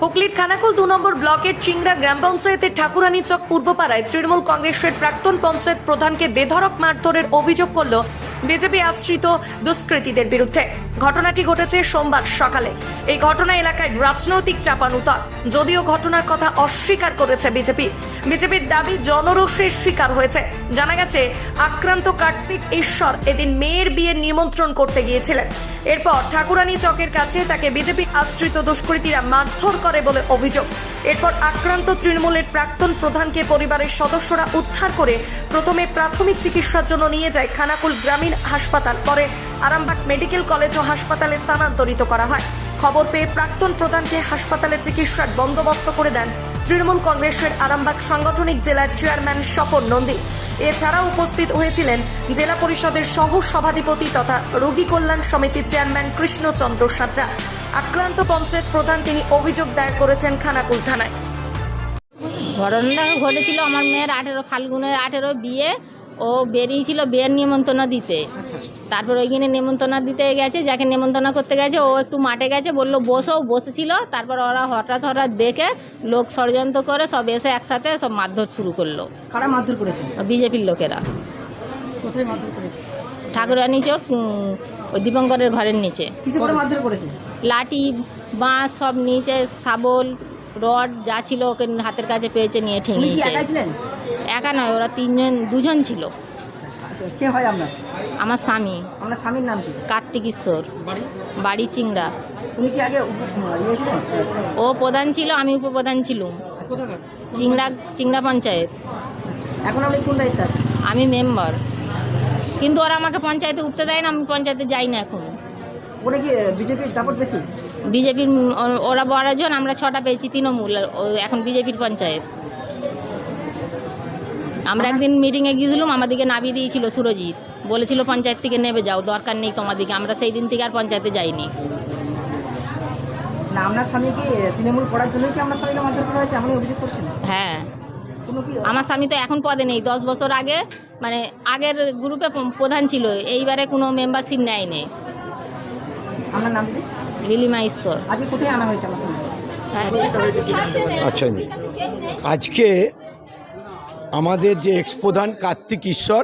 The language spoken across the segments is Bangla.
হুগলির খানাকুল 2 নম্বর ব্লকের চিংড়া গ্রাম পঞ্চায়েতের ঠাকুরানী চক পূর্বপাড়ায় তৃণমূল কংগ্রেসের প্রাক্তন পঞ্চায়েত প্রধানকে বেধড়ক মারধরের অভিযোগ করল বিজেপি আশ্রিত দুষ্কৃতীদের বিরুদ্ধে। ঘটনাটি ঘটেছে সোমবার সকালে। এই ঘটনা এলাকায় রাজনৈতিক চাপানুতর, যদিও ঘটনার কথা অস্বীকার করেছে বিজেপির দাবি জনরোষের শিকার হয়েছে। জানা গেছে আক্রান্ত কার্তিক ঈশ্বর এদিন মেয়ের বিয়ের নিমন্ত্রণ করতে গিয়েছিলেন। এরপর ঠাকুরানী চকের কাছে তাকে বিজেপি আশ্রিত দুষ্কৃতীরা মারধর করে বলে অভিযোগ। এরপর আক্রান্ত তৃণমূলের প্রাক্তন প্রধানকে পরিবারের সদস্যরা উদ্ধার করে প্রথমে প্রাথমিক চিকিৎসার জন্য নিয়ে যায় খানাকুল গ্রামীণ হাসপাতাল, পরে আরামবাগ মেডিকেল কলেজ ও হাসপাতালে স্থানান্তরিত করা হয়। খবর পেয়ে প্রাক্তন প্রধানকে হাসপাতালে চিকিৎসার বন্দোবস্ত করে দেন তৃণমূল কংগ্রেসের আরামবাগ সাংগঠনিক জেলার চেয়ারম্যান স্বপন নন্দী। এছাড়াও উপস্থিত হয়েছিলেন জেলা পরিষদের সহ সভাধিপতি তথা রোগী কল্যাণ সমিতির চেয়ারম্যান কৃষ্ণচন্দ্র সাঁতরা। আক্রান্ত পঞ্চায়েত প্রধান তিনি অভিযোগ দায়ের করেছেন খানাকুল থানায়। ঘটনাটা ঘটেছিল আমার মেয়ের 18 ফাল্গুনের 18 বিয়ে। ও বেরিয়েছিল বিয়ের নিমন্ত্রণ দিতে। তারপর ওইখানে নিমন্ত্রণ দিতে গেছে, যাকে নিমন্ত্রণ করতে গেছে ও একটু মাঠে গেছে, বললো বসেছিল। তারপর ওরা হঠাৎ দেখে লোক ষড়যন্ত্র করে সব এসে একসাথে সব মারধর শুরু করলো। কারা মারধর করেছে? বিজেপির লোকেরা। কোথায় মারধর করেছে? ঠাকুরানী চক, ওই দীপঙ্করের ঘরের নিচে। কিসে করে মারধর করেছে? লাঠি, বাঁশ সব নিচে, শাবল, রড যা ছিল ওকে হাতের কাছে পেয়েছে, নিয়ে ঠেঙিয়েছে। একা নয়, ওরা দুজন ছিল। কে হয় আপনার? আমার স্বামী। আপনার স্বামীর নাম কি? কার্তিক ঈশ্বর, বাড়ি চিংড়া। উনি কি আগে ও প্রধান ছিল, আমি উপপ্রধান ছিলাম চিংড়া পঞ্চায়েত। এখন আপনি কোন দায়িত্বে আছেন? আমি মেম্বার, কিন্তু ওরা আমাকে পঞ্চায়েতে উঠতে দেয় না, আমি পঞ্চায়েতে যাই না এখন। ওরা কি বিজেপির দাপট বেশি? বিজেপির ওরা 12 জন, আমরা 6টা পেয়েছি তৃণমূল। এখন বিজেপির পঞ্চায়েত। আমরা একদিন মিটিংয়ে গিয়েছিলাম, আমাদেরকে নামিয়ে দিয়েছিল সুরজিৎ, বলেছিল পঞ্চায়েত থেকে নেবে যাও, দরকার নেই তোমাদেরকে। আমরা সেই দিন থেকে আর পঞ্চায়েতে যাইনি। না, আপনার স্বামী কি তৃণমূল করার জন্যই কি আপনার স্বামীকে মারধর করা হয়েছে এমন অভিযোগ করছেন? হ্যাঁ, আমার স্বামী তো এখন পদে নেই। 10 বছর আগে, মানে আগের গ্রুপে প্রধান ছিল, এইবারে কোনো মেম্বারশিপ নেয়নি। আপনার নাম কি? লিলিমা ঈশ্বর। আজকে কোথায় আনা হয়েছে আমার স্বামী? হ্যাঁ, আচ্ছা, আজকে আমাদের যে এক্স প্রধান কার্তিক ঈশ্বর,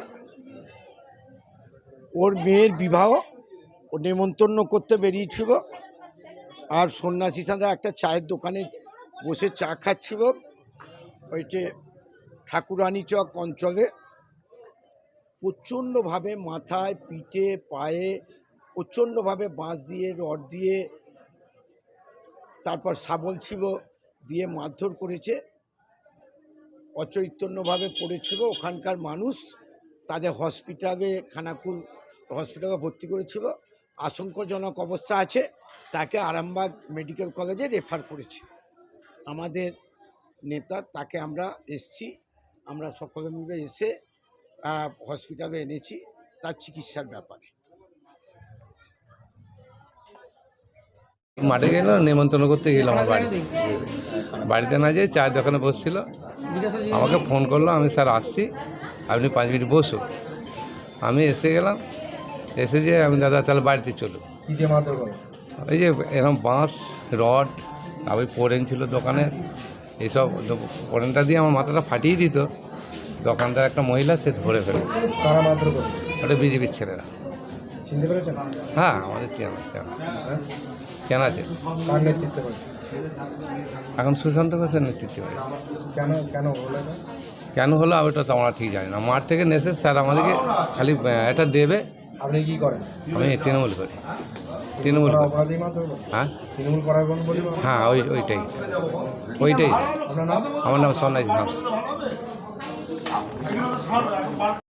ওর মেয়ের বিবাহ ও নেমন্তন্ন করতে বেরিয়েছিল। আর সন্ন্যাসী সাথে একটা চায়ের দোকানে বসে চা খাচ্ছিল। ওইটে ঠাকুরানী চক অঞ্চলে প্রচণ্ডভাবে মাথায়, পিঠে, পায়ে প্রচণ্ডভাবে বাঁশ দিয়ে, রড দিয়ে, তারপর শাবল ছিল দিয়ে মারধর করেছে। অচৈতন্যভাবে পড়েছিল। ওখানকার মানুষ তাদের হসপিটালে, খানাকুল হসপিটালে ভর্তি করেছিল। আশঙ্কাজনক অবস্থা আছে, তাকে আরামবাগ মেডিকেল কলেজে রেফার করেছে আমাদের নেতা। তাকে আমরা আমরা সকলে মিলে এসে হসপিটালে এনেছি তার চিকিৎসার ব্যাপারে। মাঠে গেল, নেমন্তন্ন করতে গেলাম আমার বাড়িতে না যেয়ে চায়ের দোকানে বসছিল। আমাকে ফোন করলো, আমি স্যার আসছি, আপনি 5 মিনিট বসুন। আমি এসে গেলাম, এসে যে আমি দাদা তাহলে বাড়িতে চলো। ওই যে এরকম বাঁশ, রড, তারপরে পোড়েন ছিল দোকানে, এইসব পোড়েনটা দিয়ে আমার মাথাটা ফাটিয়ে দিত। দোকানদার একটা মহিলা, সে ধরে ফেলে। ওটা বিজেপির ছেলেরা। হ্যাঁ, আমাদের চেনা আছে। এখন সুশান্ত ঘোষের নেতৃত্বে কেন হলো ওটা তো আমরা ঠিক জানি না। মাঠ থেকে নেসে স্যার আমাদেরকে খালি এটা দেবে। আপনি কি করেন? আমি তৃণমূল করি। হ্যাঁ হ্যাঁ, ওইটাই। আমার নাম সন্ন্যাসী ধাম।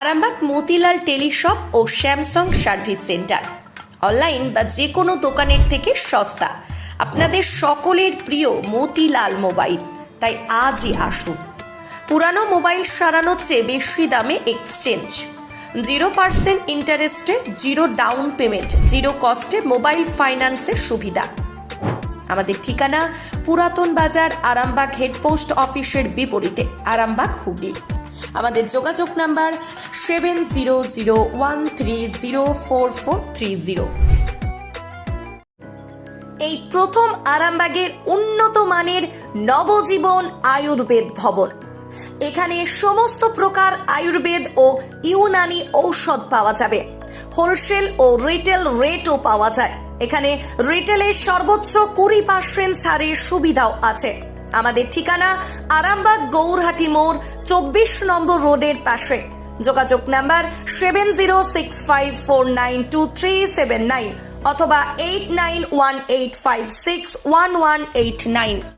আরামবাগ মতিলাল টেলিশপ ও স্যামসাং সার্ভিস সেন্টার, অনলাইন বা যে কোনো দোকানের থেকে সস্তা। আপনাদের সকলের প্রিয় মতিলাল মোবাইল, তাই আজই আসুন। পুরানো মোবাইল সারানোর চেয়ে বেশি দামে এক্সচেঞ্জ, 0% ইন্টারেস্টে, 0 ডাউন পেমেন্ট, 0 কস্টে মোবাইল ফাইন্যান্সের সুবিধা। আমাদের ঠিকানা পুরাতন বাজার, আরামবাগ হেডপোস্ট অফিসের বিপরীতে, আরামবাগ, হুগলি। আমাদের যোগাযোগ নাম্বার 7001304430। এই প্রথম আরামবাগের উন্নত মানের নবজীবন আয়ুর্বেদ ভবন। এখানে সমস্ত প্রকার আয়ুর্বেদ ও ইউনানি ঔষধ পাওয়া যাবে। হোলসেল ও রিটেল রেটও পাওয়া যায়। এখানে রিটেলের সর্বোচ্চ 20% ছাড়ের সুবিধাও আছে। আমাদের ঠিকানা আরামবাগ গৌরহাটি মোড় 24 নম্বর রোডের পাশে। যোগাযোগ নাম্বার 7065492379 অথবা 8918561189।